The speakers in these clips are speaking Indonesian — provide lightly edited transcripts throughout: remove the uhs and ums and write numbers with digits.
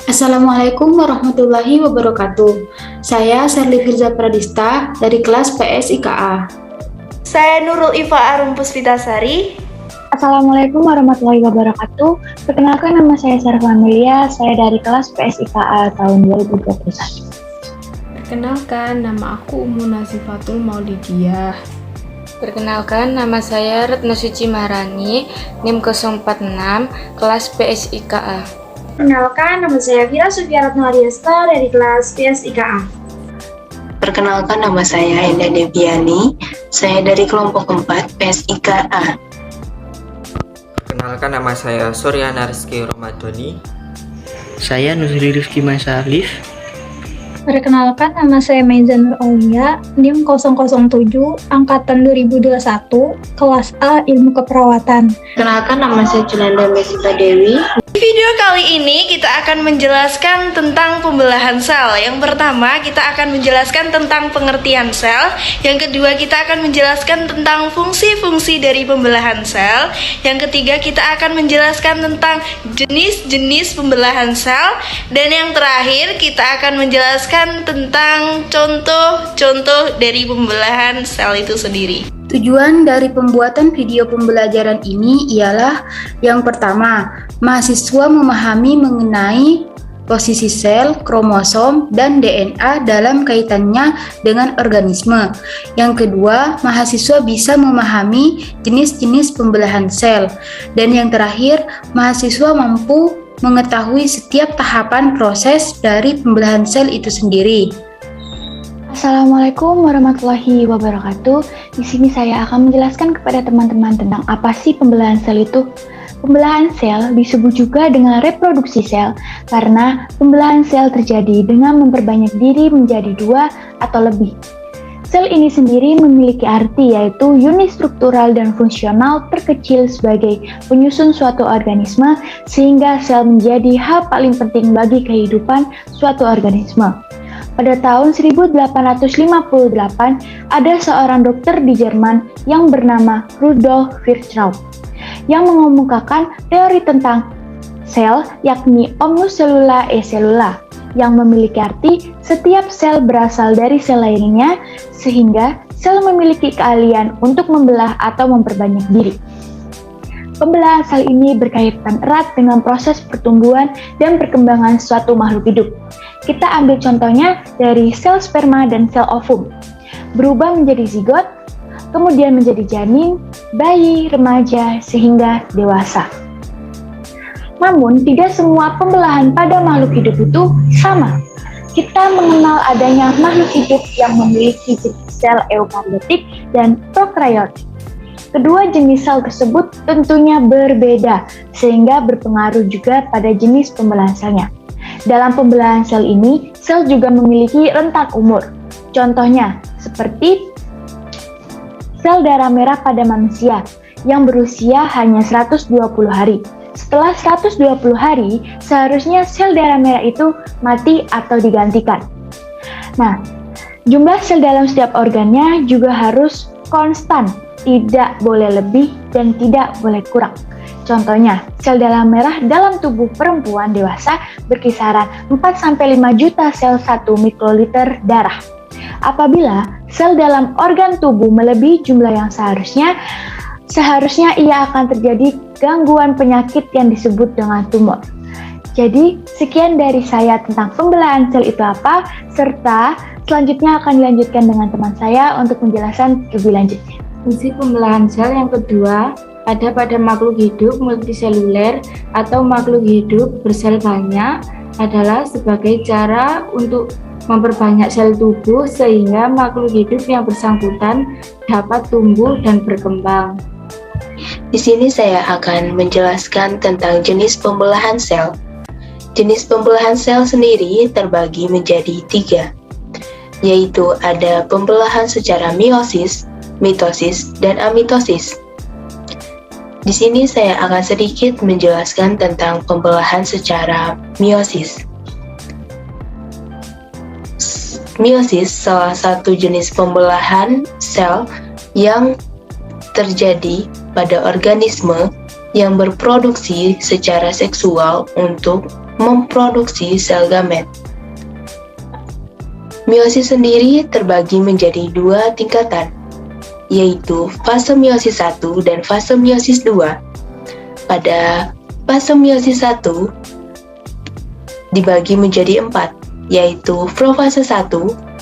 Assalamualaikum warahmatullahi wabarakatuh. Saya Sherly Firza Pradista dari kelas PSIKA. Saya Nurul Ifa Arum Puspitasari. Assalamualaikum warahmatullahi wabarakatuh. Perkenalkan, nama saya Sarah Amelia, saya dari kelas PSIKA tahun 2021. Perkenalkan, nama aku Umu Nazifatul Maulidiyah. Perkenalkan, nama saya Retno Suci Maharani, NIM 046, kelas PSIKA. Perkenalkan, nama saya Vira Sufiaratno Ariesta dari kelas PSIKA. Perkenalkan, nama saya Enda Deviani, saya dari kelompok 4 PSIKA. Perkenalkan, nama saya Suryana Rizky Romadoni. Saya Nuzri Rifki Masalif. Perkenalkan, nama saya Maizan Nur Aulia, NIM 007, Angkatan 2021, kelas A Ilmu Keperawatan. Perkenalkan, nama saya Junanda Mesita Dewi. Di video kali ini kita akan menjelaskan tentang pembelahan sel. Yang pertama, kita akan menjelaskan tentang pengertian sel. Yang kedua, kita akan menjelaskan tentang fungsi-fungsi dari pembelahan sel. Yang ketiga, kita akan menjelaskan tentang jenis-jenis pembelahan sel. Dan yang terakhir, kita akan menjelaskan tentang contoh-contoh dari pembelahan sel itu sendiri. Tujuan dari pembuatan video pembelajaran ini ialah yang pertama, mahasiswa memahami mengenai posisi sel, kromosom, dan DNA dalam kaitannya dengan organisme. Yang kedua, mahasiswa bisa memahami jenis-jenis pembelahan sel. Dan yang terakhir, mahasiswa mampu mengetahui setiap tahapan proses dari pembelahan sel itu sendiri. Assalamualaikum warahmatullahi wabarakatuh. Di sini saya akan menjelaskan kepada teman-teman tentang apa sih pembelahan sel itu. Pembelahan sel disebut juga dengan reproduksi sel karena pembelahan sel terjadi dengan memperbanyak diri menjadi 2 atau lebih. Sel ini sendiri memiliki arti yaitu unit struktural dan fungsional terkecil sebagai penyusun suatu organisme sehingga sel menjadi hal paling penting bagi kehidupan suatu organisme. Pada tahun 1858, ada seorang dokter di Jerman yang bernama Rudolf Virchow yang mengemukakan teori tentang sel, yakni omnus cellula e cellula, yang memiliki arti setiap sel berasal dari sel lainnya, sehingga sel memiliki keahlian untuk membelah atau memperbanyak diri. Pembelahan sel ini berkaitan erat dengan proses pertumbuhan dan perkembangan suatu makhluk hidup. Kita ambil contohnya dari sel sperma dan sel ovum. Berubah menjadi zigot, kemudian menjadi janin, bayi, remaja, sehingga dewasa. Namun, tidak semua pembelahan pada makhluk hidup itu sama. Kita mengenal adanya makhluk hidup yang memiliki jenis sel eukariotik dan prokaryotik. Kedua jenis sel tersebut tentunya berbeda, sehingga berpengaruh juga pada jenis pembelahan selnya. Dalam pembelahan sel ini, sel juga memiliki rentang umur. Contohnya, seperti sel darah merah pada manusia, yang berusia hanya 120 hari. Setelah 120 hari, seharusnya sel darah merah itu mati atau digantikan. Nah, jumlah sel dalam setiap organnya juga harus konstan, tidak boleh lebih dan tidak boleh kurang. Contohnya, sel darah merah dalam tubuh perempuan dewasa berkisaran 4-5 juta sel 1 mikroliter darah. Apabila sel dalam organ tubuh melebihi jumlah yang seharusnya ia akan terjadi gangguan penyakit yang disebut dengan tumor. Jadi, sekian dari saya tentang pembelahan sel itu apa, serta selanjutnya akan dilanjutkan dengan teman saya untuk penjelasan lebih lanjutnya. Fungsi pembelahan sel yang kedua ada pada makhluk hidup multiseluler atau makhluk hidup bersel banyak adalah sebagai cara untuk memperbanyak sel tubuh sehingga makhluk hidup yang bersangkutan dapat tumbuh dan berkembang. Di sini saya akan menjelaskan tentang jenis pembelahan sel. Jenis pembelahan sel sendiri terbagi menjadi 3, yaitu ada pembelahan secara meiosis, mitosis, dan amitosis. Di sini saya akan sedikit menjelaskan tentang pembelahan secara meiosis. Meiosis salah satu jenis pembelahan sel yang terjadi pada organisme yang berproduksi secara seksual untuk memproduksi sel gamet. Meiosis sendiri terbagi menjadi dua tingkatan, yaitu fase meiosis 1 dan fase meiosis 2. Pada fase meiosis 1 dibagi menjadi 4, yaitu profase 1,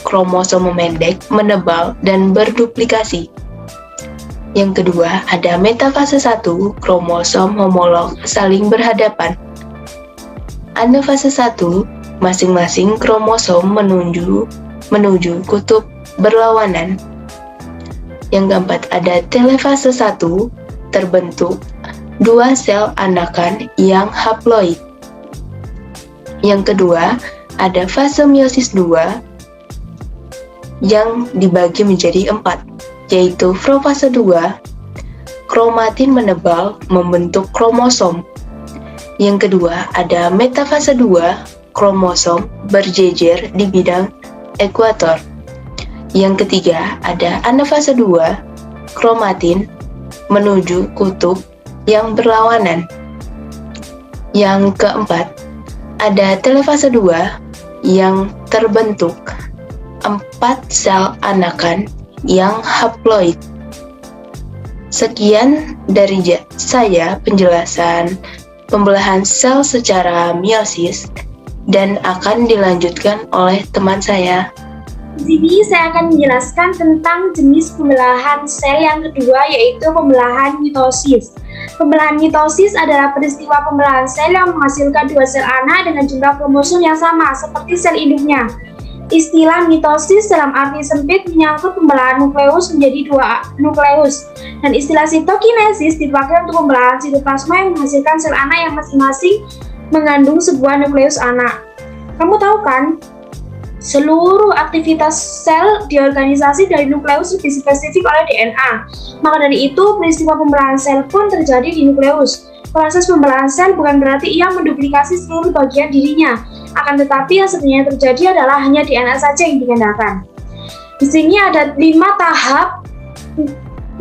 kromosom memendek, menebal, dan berduplikasi. Yang kedua, ada metafase 1, kromosom homolog saling berhadapan. Anafase 1, masing-masing kromosom menuju kutub berlawanan. Yang keempat, ada telefase 1, terbentuk dua sel anakan yang haploid. Yang kedua, ada fase meiosis 2 yang dibagi menjadi 4, yaitu profase 2, kromatin menebal membentuk kromosom. Yang kedua, ada metafase 2, kromosom berjejer di bidang ekuator. Yang ketiga, ada anafase 2, kromatin menuju kutub yang berlawanan. Yang keempat, ada telefase 2 yang terbentuk 4 sel anakan yang haploid. Sekian dari saya penjelasan pembelahan sel secara meiosis, dan akan dilanjutkan oleh teman saya. Di sini saya akan menjelaskan tentang jenis pembelahan sel yang kedua, yaitu pembelahan mitosis. Pembelahan mitosis adalah peristiwa pembelahan sel yang menghasilkan dua sel anak dengan jumlah kromosom yang sama seperti sel induknya. Istilah mitosis dalam arti sempit menyangkut pembelahan nukleus menjadi dua nukleus, dan istilah sitokinesis dipakai untuk pembelahan sitoplasma yang menghasilkan sel anak yang masing-masing mengandung sebuah nukleus anak. Kamu tahu kan, seluruh aktivitas sel di organisasi dari nukleus lebih spesifik oleh DNA. Maka dari itu, peristiwa pembelahan sel pun terjadi di nukleus. Proses pembelahan sel bukan berarti ia menduplikasi seluruh bagian dirinya, akan tetapi yang sebenarnya terjadi adalah hanya DNA saja yang digandakan. Di sini ada 5 tahap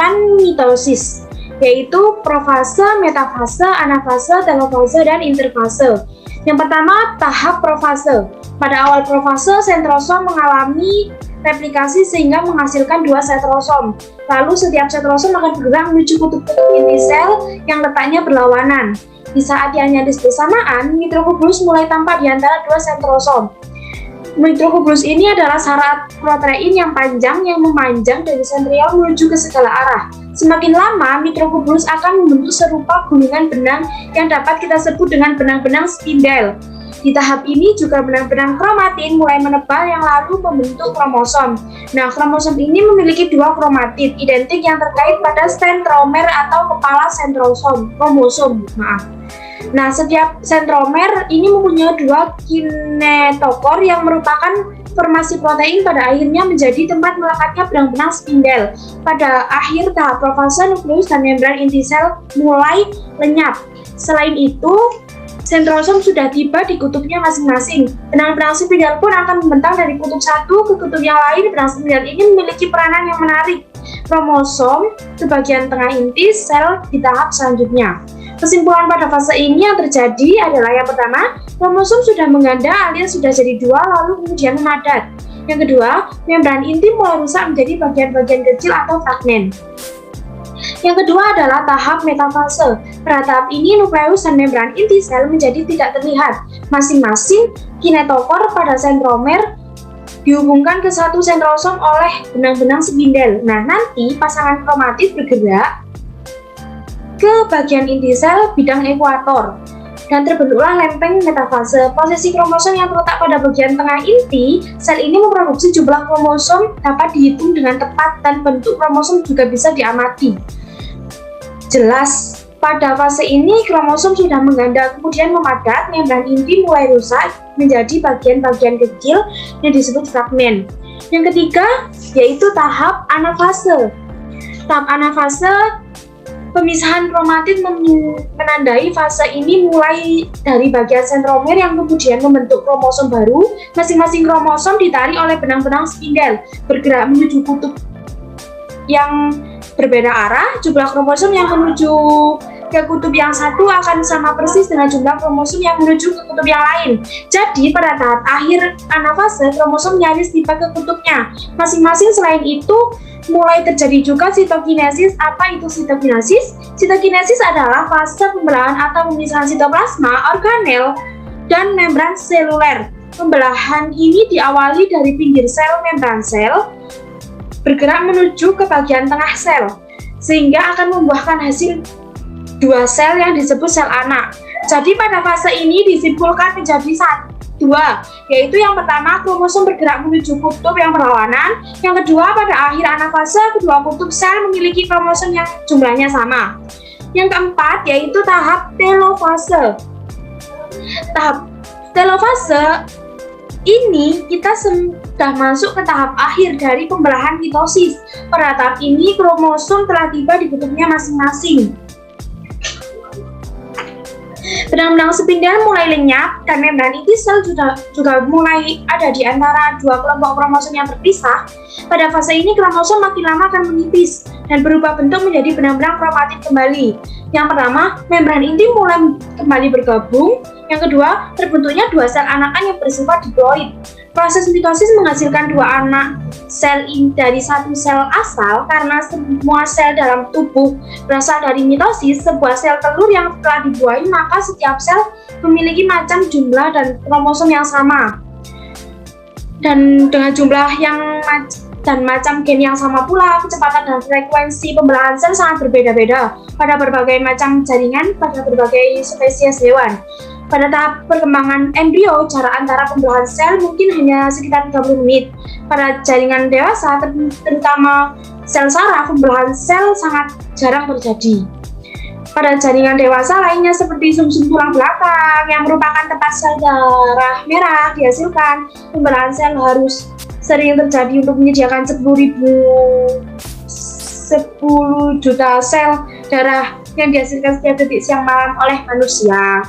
panmitosis, yaitu profase, metafase, anafase, telofase, dan interfase. Yang pertama, tahap profase. Pada awal profase, sentrosom mengalami replikasi sehingga menghasilkan dua setrosom. Lalu setiap setrosom akan bergerak menuju kutub-kutub inti sel yang letaknya berlawanan. Di saat dianyadis bersamaan, mitrokubulus mulai tampak di antara dua setrosom. Mitrokubulus ini adalah syarat protein yang panjang yang memanjang dari sentriol menuju ke segala arah. Semakin lama, mitrokubulus akan membentuk serupa gulungan benang yang dapat kita sebut dengan benang-benang spindel. Di tahap ini juga benang-benang kromatin mulai menebal yang lalu membentuk kromosom. Nah, kromosom ini memiliki dua kromatid identik yang terkait pada centromer atau kepala kromosom. Nah, setiap centromer ini mempunyai dua kinetokor yang merupakan formasi protein pada akhirnya menjadi tempat melekatnya benang-benang spindel. Pada akhir tahap profase, nukleus dan membran inti sel mulai lenyap. Selain itu, sentrosom sudah tiba di kutubnya masing-masing. Benang-benang spindel pun akan membentang dari kutub satu ke kutub yang lain. Benang spindel ini memiliki peranan yang menarik kromosom ke bagian tengah inti sel di tahap selanjutnya. Kesimpulan pada fase ini yang terjadi adalah yang pertama, kromosom sudah mengganda alias sudah jadi dua lalu kemudian memadat. Yang kedua, membran inti mulai rusak menjadi bagian-bagian kecil atau fragmen. Yang kedua adalah tahap metafase. Pada tahap ini, nukleus dan membran inti sel menjadi tidak terlihat. Masing-masing kinetokor pada sentromer dihubungkan ke satu sentrosom oleh benang-benang spindel. Nah, nanti pasangan kromatid bergerak ke bagian inti sel bidang ekuator dan terbentuklah lempeng metafase. Posisi kromosom yang terletak pada bagian tengah inti sel ini memproduksi jumlah kromosom dapat dihitung dengan tepat dan bentuk kromosom juga bisa diamati. Jelas, pada fase ini kromosom sudah mengganda kemudian memadat, membran inti mulai rusak menjadi bagian-bagian kecil yang disebut fragmen. Yang ketiga yaitu tahap anafase. Tahap anafase, pemisahan kromatid menandai fase ini mulai dari bagian sentromer yang kemudian membentuk kromosom baru. Masing-masing kromosom ditarik oleh benang-benang spindel, bergerak menuju kutub yang berbeda arah. Jumlah kromosom yang menuju ke kutub yang satu akan sama persis dengan jumlah kromosom yang menuju ke kutub yang lain. Jadi pada tahap akhir anafase, kromosom nyaris tiba ke kutubnya masing-masing. Selain itu, mulai terjadi juga sitokinesis. Apa itu sitokinesis? Sitokinesis adalah fase pembelahan atau pemisahan sitoplasma, organel, dan membran seluler. Pembelahan ini diawali dari pinggir sel membran sel, bergerak menuju ke bagian tengah sel, sehingga akan membuahkan hasil dua sel yang disebut sel anak. Jadi pada fase ini disimpulkan menjadi dua, yaitu yang pertama kromosom bergerak menuju kutub yang berlawanan, yang kedua pada akhir anafase kedua kutub sel memiliki kromosom yang jumlahnya sama. Yang keempat yaitu tahap telofase. Tahap telofase ini kita sudah masuk ke tahap akhir dari pembelahan mitosis. Pada tahap ini kromosom telah tiba di kutubnya masing-masing. Benang-benang sepindah mulai lenyap dan membran inti sel juga mulai ada di antara dua kelompok kromosom yang terpisah. Pada fase ini kromosom makin lama akan menipis dan berubah bentuk menjadi benang-benang kromatit kembali. Yang pertama, membran inti mulai kembali bergabung. Yang kedua, terbentuknya dua sel anakan yang bersifat diploid. Proses mitosis menghasilkan dua anak sel dari satu sel asal. Karena semua sel dalam tubuh berasal dari mitosis, sebuah sel telur yang telah dibuahi, maka setiap sel memiliki macam jumlah dan kromosom yang sama. Dan dengan jumlah yang dan macam gen yang sama pula, kecepatan dan frekuensi pembelahan sel sangat berbeda-beda pada berbagai macam jaringan pada berbagai spesies hewan. Pada tahap perkembangan embrio, jarak antara pembelahan sel mungkin hanya sekitar 30 menit. Pada jaringan dewasa, terutama sel saraf, pembelahan sel sangat jarang terjadi. Pada jaringan dewasa lainnya seperti sumsum tulang belakang yang merupakan tempat sel darah merah dihasilkan, pembelahan sel harus sering terjadi untuk menyediakan 10 juta sel darah yang dihasilkan setiap detik siang malam oleh manusia.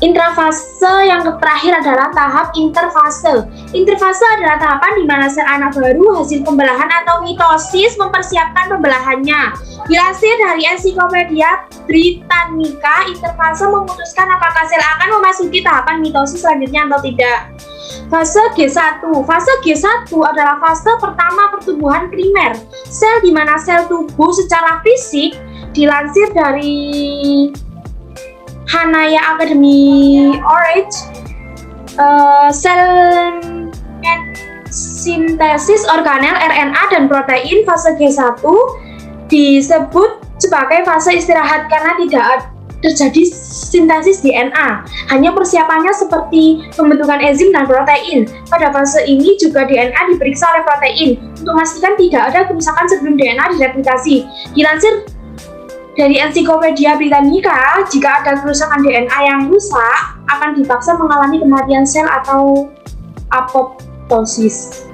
Intrafase yang terakhir adalah tahap interfase. Interfase adalah tahapan di mana sel anak baru hasil pembelahan atau mitosis mempersiapkan pembelahannya. Dilansir dari Ensiklopedia Britannica, interfase memutuskan apakah sel akan memasuki tahapan mitosis selanjutnya atau tidak. Fase G1. Fase G1 adalah fase pertama pertumbuhan primer. Sel di mana sel tubuh secara fisik. Dilansir dari Hanaya Academy Orange, sel sintesis organel RNA dan protein fase G1 disebut sebagai fase istirahat karena tidak terjadi sintesis DNA. Hanya persiapannya seperti pembentukan enzim dan protein. Pada fase ini juga DNA diperiksa oleh protein untuk memastikan tidak ada kerusakan sebelum DNA direplikasi. Dilansir dari Ensiklopedia Britannica, jika ada kerusakan DNA yang rusak, akan dipaksa mengalami kematian sel atau apoptosis.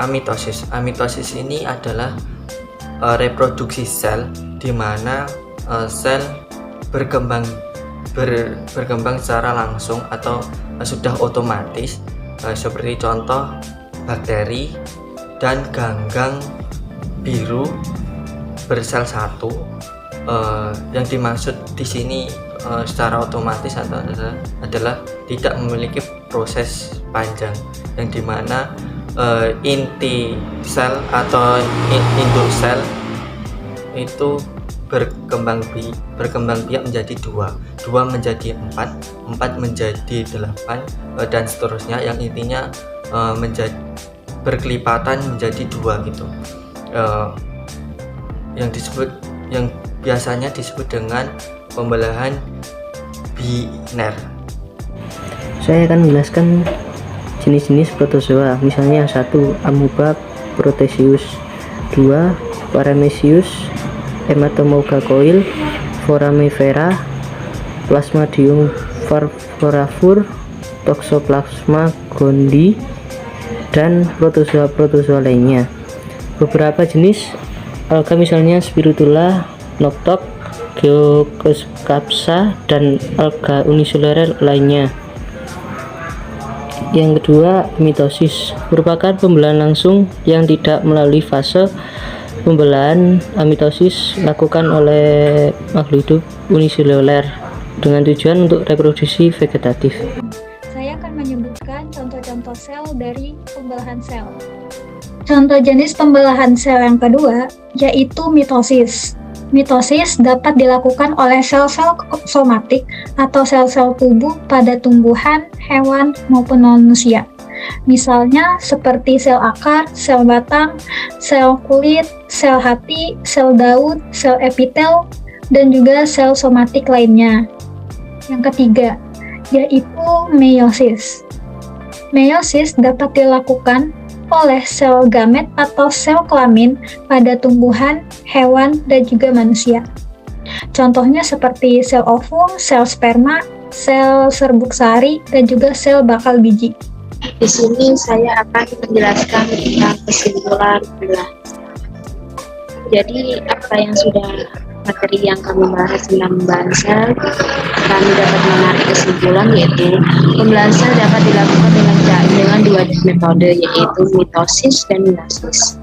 Amitosis. Amitosis ini adalah reproduksi sel di mana sel berkembang secara langsung atau sudah otomatis, seperti contoh bakteri dan ganggang biru bersel satu. Yang dimaksud di sini secara otomatis adalah tidak memiliki proses panjang, yang dimana inti sel atau induk sel itu berkembang biak menjadi dua menjadi 4 menjadi 8 dan seterusnya, yang intinya berkelipatan menjadi 2 gitu. Yang biasanya disebut dengan pembelahan biner. Saya akan menjelaskan jenis-jenis protozoa. Misalnya yang 1, Amoeba proteus, 2, Paramecium, Hematomauga coil, Foramifera, Plasmodium falciparum, Toxoplasma gondii, dan protozoa lainnya. Beberapa jenis alga misalnya Spirulina, Noctok, Geococcapsa, dan alga uniseluler lainnya. Yang kedua, mitosis merupakan pembelahan langsung yang tidak melalui fase Pembelahan mitosis dilakukan oleh makhluk hidup uniseluler dengan tujuan untuk reproduksi vegetatif. Saya akan menyebutkan contoh-contoh sel dari pembelahan sel. Contoh jenis pembelahan sel yang kedua yaitu mitosis. Mitosis dapat dilakukan oleh sel-sel somatik atau sel-sel tubuh pada tumbuhan, hewan, maupun manusia. Misalnya seperti sel akar, sel batang, sel kulit, sel hati, sel daun, sel epitel, dan juga sel somatik lainnya. Yang ketiga, yaitu meiosis. Meiosis dapat dilakukan oleh sel gamet atau sel kelamin pada tumbuhan, hewan, dan juga manusia. Contohnya seperti sel ovum, sel sperma, sel serbuk sari, dan juga sel bakal biji. Di sini saya akan menjelaskan tentang kesimpulan pembelahan. Jadi apa yang sudah materi yang kami bahas tentang pembelahan sel, kami dapat menarik kesimpulan yaitu pembelahan sel dapat dilakukan dengan dua metode yaitu mitosis dan meiosis.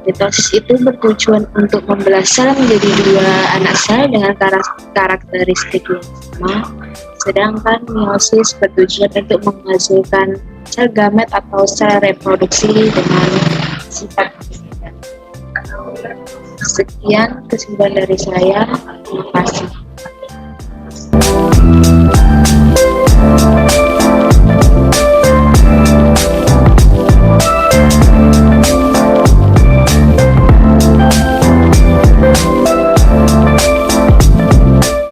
Mitosis itu bertujuan untuk membelah sel menjadi dua anak sel dengan karakteristik yang sama, sedangkan meiosis bertujuan untuk menghasilkan sel gamet atau sel reproduksi dengan sifat berbeda. Sekian kesimpulan dari saya. Terima kasih.